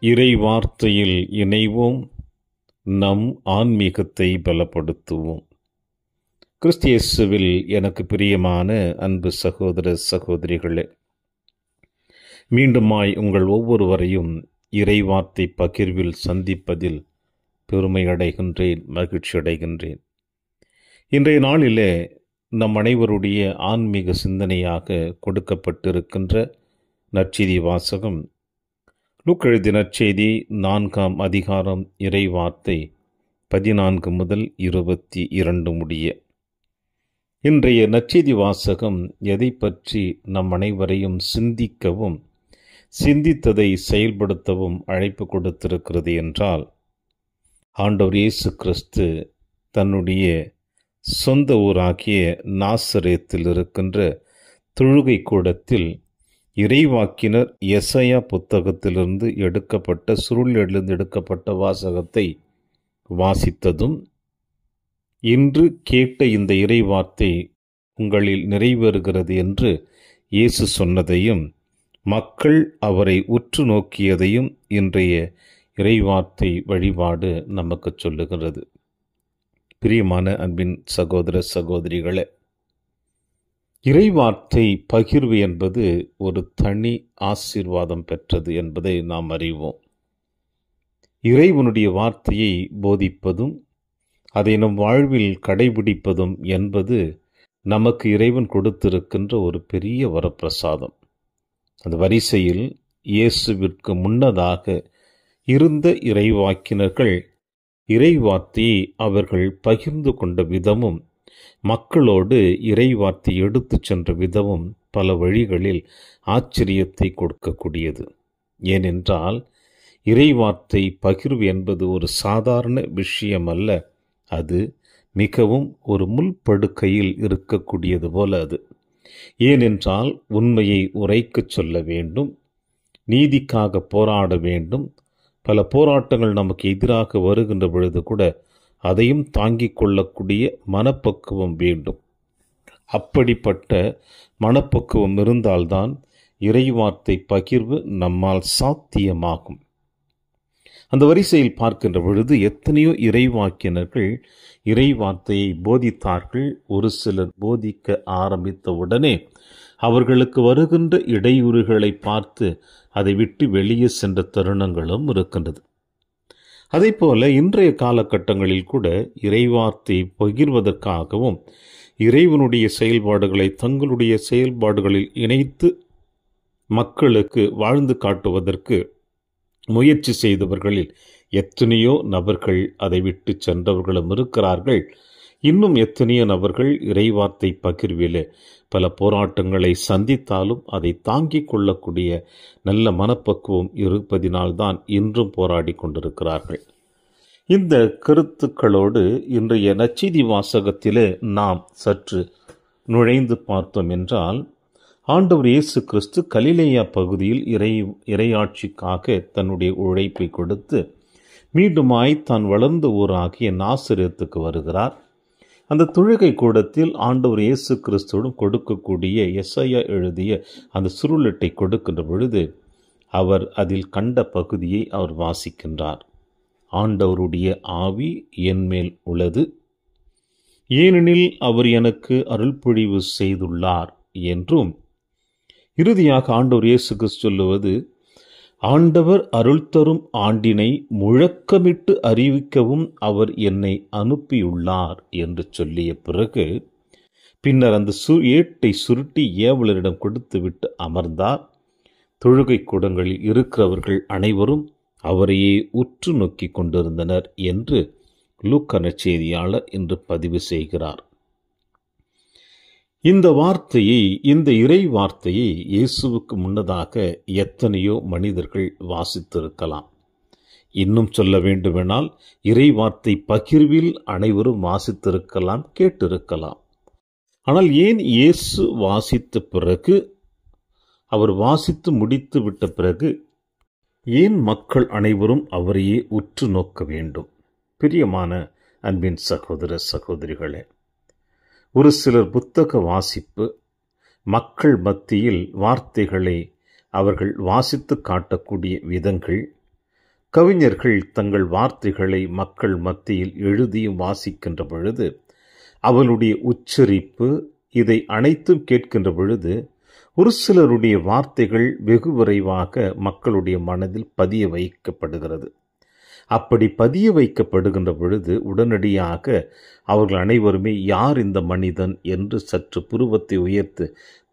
இறை வார்த்தையில் இணைவோம், நம் ஆன்மீகத்தை பலப்படுத்துவோம். கிறிஸ்து இயேசுவில் எனக்கு பிரியமான அன்பு சகோதர சகோதரிகளே, மீண்டுமாய் உங்கள் ஒவ்வொருவரையும் இறை வார்த்தை பகிர்வில் சந்திப்பதில் பெருமை அடைகின்றேன், மகிழ்ச்சி அடைகின்றேன். இன்றைய நாளிலே நம் அனைவருடைய ஆன்மீக சிந்தனையாக கொடுக்கப்பட்டிருக்கின்ற நற்செய்தி வாசகம் லூக்கா எழுதிய நற்செய்தி 4ஆம் அதிகாரம் இறை வார்த்தை 14 முதல் 22 முடிய. இன்றைய நற்செய்தி வாசகம் எதை பற்றி நம் அனைவரையும் சிந்திக்கவும் சிந்தித்ததை செயல்படுத்தவும் அழைப்பு கொடுத்திருக்கிறது என்றால், ஆண்டவர் இயேசு கிறிஸ்து தன்னுடைய சொந்த ஊராகிய நாசரேத்தில் இருக்கின்ற தொழுகை கூடத்தில் இறைவாக்கினர் எசாயா புத்தகத்திலிருந்து எடுக்கப்பட்ட சுருளிலிருந்து எடுக்கப்பட்ட வாசகத்தை வாசித்ததும், இன்று கேட்ட இந்த இறைவார்த்தை உங்களில் நிறைவேறுகிறது என்று இயேசு சொன்னதையும், மக்கள் அவரை உற்று நோக்கியதையும் இன்றைய இறைவார்த்தை வழிபாடு நமக்கு சொல்லுகிறது. பிரியமான அன்பின் சகோதர சகோதரிகளே, இறைவார்த்தை பகிர்வு என்பது ஒரு தனி ஆசீர்வாதம் பெற்றது என்பதை நாம் அறிவோம். இறைவனுடைய வார்த்தையை போதிப்பதும் அதை நம் வாழ்வில் கடைபிடிப்பதும் என்பது நமக்கு இறைவன் கொடுத்திருக்கின்ற ஒரு பெரிய வரப்பிரசாதம். அந்த வரிசையில் இயேசுவிற்கு முன்னதாக இருந்த இறைவாக்கினர்கள் இறைவார்த்தையை அவர்கள் பகிர்ந்து கொண்ட விதமும், மக்களோடு இறைவார்த்தை எடுத்து சென்ற விதமும் பல வழிகளில் ஆச்சரியத்தை கொடுக்கக்கூடியது. ஏனென்றால் இறைவார்த்தை பகிர்வு என்பது ஒரு சாதாரண விஷயம் அல்ல. அது மிகவும் ஒரு முள்படுக்கையில் இருக்கக்கூடியது போல அது. ஏனென்றால் உண்மையை உரைக்கச் சொல்ல வேண்டும், நீதிக்காக போராட வேண்டும். பல போராட்டங்கள் நமக்கு எதிராக வருகின்ற பொழுது கூட அதையும் தாங்கிக் கொள்ளக்கூடிய மனப்பக்குவம் வேண்டும். அப்படிப்பட்ட மனப்பக்குவம் இருந்தால்தான் இறைவார்த்தை பகிர்வு நம்மால் சாத்தியமாகும். அந்த வரிசையில் பார்க்கின்ற பொழுது எத்தனையோ இறைவாக்கினர்கள் இறைவார்த்தையை போதித்தார்கள். ஒரு சிலர் போதிக்க ஆரம்பித்தவுடனே அவர்களுக்கு வருகின்ற இடையூறுகளை பார்த்து அதை விட்டு வெளியே சென்ற தருணங்களும் இருக்கின்றது. அதே போல இன்றைய காலகட்டங்களில் கூட இறைவார்த்தை பகிர்வதற்காகவும் இறைவனுடைய செயல்பாடுகளை தங்களுடைய செயல்பாடுகளில் இணைத்து மக்களுக்கு வாழ்ந்து காட்டுவதற்கு முயற்சி செய்தவர்களில் எத்தனையோ நபர்கள் அதை விட்டு சென்றவர்களும் இருக்கிறார்கள். இன்னும் எத்தனையோ நபர்கள் இறைவார்த்தை பகிர்விலே பல போராட்டங்களை சந்தித்தாலும் அதை தாங்கிக் கொள்ளக்கூடிய நல்ல மனப்பக்குவம் இருப்பதினால்தான் இன்றும் போராடி கொண்டிருக்கிறார்கள். இந்த கருத்துக்களோடு இன்றைய நற்செய்தி வாசகத்திலே நாம் சற்று நுழைந்து பார்த்தோம் என்றால், ஆண்டவர் இயேசு கிறிஸ்து கலிலேயா பகுதியில் இறையாட்சிக்காக தன்னுடைய உழைப்பை கொடுத்து மீண்டுமாய் தான் வளர்ந்த ஊராகிய நாசரேத்துக்கு வருகிறார். அந்த தொழுகை கூடத்தில் ஆண்டவர் இயேசு கிறிஸ்துவிடம் கொடுக்கக்கூடிய எசாயா எழுதிய அந்த சுருளட்டை கொடுக்கின்ற பொழுது அவர் அதில் கண்ட பகுதியை அவர் வாசிக்கின்றார். ஆண்டவருடைய ஆவி என்மேல் உள்ளது, ஏனெனில் அவர் எனக்கு அருள்பொழிவு செய்துள்ளார் என்றும், இறுதியாக ஆண்டவர் இயேசு கிறிஸ்து சொல்லுவது, ஆண்டவர் அருள் தரும் ஆண்டினை முழக்கமிட்டு அறிவிக்கவும் அவர் என்னை அனுப்பியுள்ளார் என்று சொல்லிய பிறகு பின்னர் அந்த ஏட்டை சுருட்டி ஏவலரிடம் கொடுத்துவிட்டு அமர்ந்தார். தொழுகை கூடங்களில் இருக்கிறவர்கள் அனைவரும் அவரையே உற்று நோக்கி கொண்டிருந்தனர் என்று லூக்கா நற்செய்தியாளர் இன்று பதிவு செய்கிறார். இந்த வார்த்தையை, இந்த இறை வார்த்தையை இயேசுவுக்கு முன்னதாக எத்தனையோ மனிதர்கள் வாசித்திருக்கலாம். இன்னும் சொல்ல வேண்டுமென்றால் இறை வார்த்தை பகிர்வில் அனைவரும் வாசித்திருக்கலாம், கேட்டிருக்கலாம். ஆனால் ஏன் இயேசு வாசித்த பிறகு, அவர் வாசித்து முடித்து விட்ட பிறகு ஏன் மக்கள் அனைவரும் அவரையே உற்று நோக்க வேண்டும்? பிரியமான அன்பின் சகோதர சகோதரிகளே, ஒரு சிலர் புத்தக வாசிப்பு, மக்கள் மத்தியில் வார்த்தைகளை அவர்கள் வாசித்து காட்டக்கூடிய விதங்கள், கவிஞர்கள் தங்கள் வார்த்தைகளை மக்கள் மத்தியில் எழுதியும் வாசிக்கின்ற பொழுது, அவளுடைய உச்சரிப்பு இதை அனைத்தும் கேட்கின்ற பொழுது, ஒரு சிலருடைய வார்த்தைகள் வெகு விரைவாக மக்களுடைய மனதில் பதிய வைக்கப்படுகிறது. அப்படி பதிய வைக்கப்படுகின்ற பொழுது உடனடியாக அவர்கள் அனைவருமே யார் இந்த மனிதன் என்று சற்று புருவத்தை உயர்த்து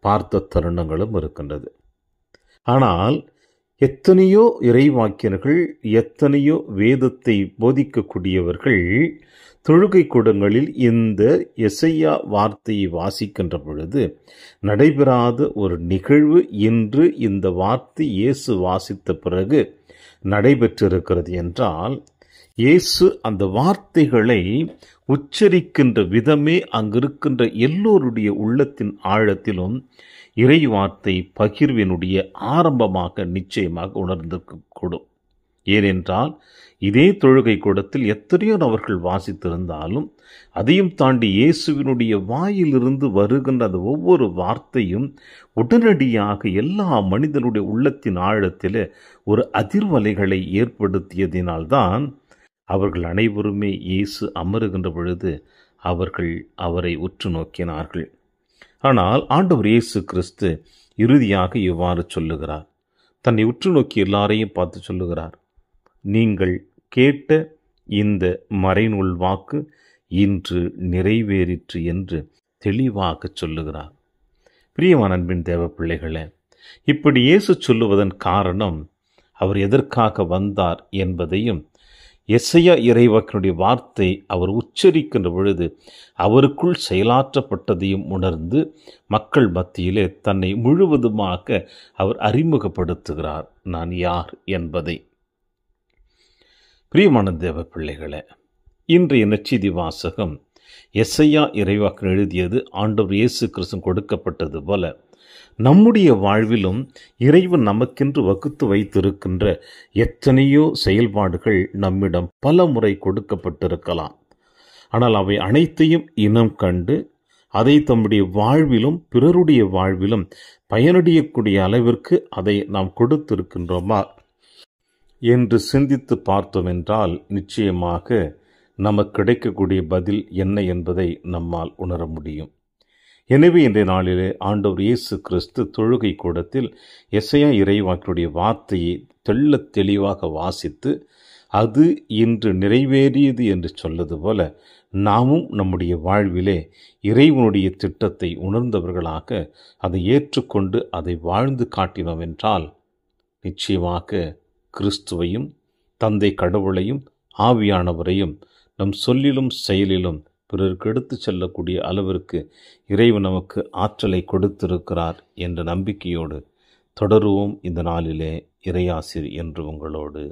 பார்த்த தருணங்களும் இருக்கின்றது. ஆனால் எத்தனையோ இறைவாக்கியர்கள், எத்தனையோ வேதத்தை போதிக்கக்கூடியவர்கள் தொழுகை கூடங்களில் இந்த எசையா வார்த்தையை வாசிக்கின்ற பொழுது நடைபெறாத ஒரு நிகழ்வு இன்று இந்த வார்த்தை இயேசு வாசித்த பிறகு நடைபெற்றிருக்கிறது என்றால், இயேசு அந்த வார்த்தைகளை உச்சரிக்கின்ற விதமே அங்கிருக்கின்ற எல்லோருடைய உள்ளத்தின் ஆழத்திலும் இறை வார்த்தை பகிர்வினுடைய ஆரம்பமாக நிச்சயமாக உணர்ந்திருக்கக்கூடும். ஏனென்றால் இதே தொழுகை கூடத்தில் எத்தனையோ நபர்கள் வாசித்திருந்தாலும் அதையும் தாண்டி இயேசுவினுடைய வாயிலிருந்து வருகின்ற அந்த ஒவ்வொரு வார்த்தையும் உடனடியாக எல்லா மனிதனுடைய உள்ளத்தின் ஆழத்தில் ஒரு அதிர்வலைகளை ஏற்படுத்தியதினால்தான் அவர்கள் அனைவருமே இயேசு அமருகின்ற பொழுது அவர்கள் அவரை உற்று நோக்கினார்கள். ஆனால் ஆண்டவர் இயேசு கிறிஸ்து இறுதியாக இவ்வாறு சொல்லுகிறார். தன்னை உற்று நோக்கி எல்லாரையும் பார்த்து சொல்லுகிறார், நீங்கள் கேட்ட இந்த மறைநூல் வாக்கு இன்று நிறைவேறிற்று என்று தெளிவாக சொல்லுகிறார். பிரியமான அன்பின் தேவ பிள்ளைகளே, இப்படி இயேசு சொல்லுவதன் காரணம் அவர் எதற்காக வந்தார் என்பதையும், எசையா இறைவாக்கினுடைய வார்த்தை அவர் உச்சரிக்கின்ற பொழுது அவருக்குள் செயலாற்றப்பட்டதையும் உணர்ந்து மக்கள் மத்தியிலே தன்னை முழுவதுமாக அவர் அறிமுகப்படுத்துகிறார், நான் யார் என்பதை. பிரியமான தேவ பிள்ளைகளே, இன்றைய நற்செய்தி வாசகம் எசையா இறைவாக்கினர் எழுதியது ஆண்டவர் இயேசு கிறிஸ்து கொடுக்கப்பட்டது போல நம்முடைய வாழ்விலும் இறைவன் நமக்கென்று வகுத்து வைத்திருக்கின்ற எத்தனையோ செயல்பாடுகள் நம்மிடம் பல முறை கொடுக்கப்பட்டிருக்கலாம். ஆனால் அவை அனைத்தையும் இனம் கண்டு அதை தம்முடைய வாழ்விலும் பிறருடைய வாழ்விலும் பயனடையக்கூடிய அளவிற்கு அதை நாம் கொடுத்திருக்கின்றோமா என்று சிந்தித்து பார்த்தோம் என்றால் நிச்சயமாக நமக்கு கிடைக்கக்கூடிய பதில் என்ன என்பதை நம்மால் உணர முடியும். எனவே இன்றைய நாளிலே ஆண்டவர் இயேசு கிறிஸ்து தொழுகை கூடத்தில் எசையா இறைவாக்கினுடைய வார்த்தையை தெள்ளத் தெளிவாக வாசித்து அது இன்று நிறைவேறியது என்று சொல்வது போல நாமும் நம்முடைய வாழ்விலே இறைவனுடைய திட்டத்தை உணர்ந்தவர்களாக அதை ஏற்றுக்கொண்டு அதை வாழ்ந்து காட்டினோம் என்றால் நிச்சயமாக கிறிஸ்துவையும் தந்தை கடவுளையும் ஆவியானவரையும் நம் சொல்லிலும் செயலிலும் பிறருக்கு எடுத்து செல்லக்கூடிய அளவிற்கு இறைவன் நமக்கு ஆற்றலை கொடுத்திருக்கிறார் என்ற நம்பிக்கையோடு தொடருவோம். இந்த நாளிலே இறையாசிர் என்று உங்களோடு.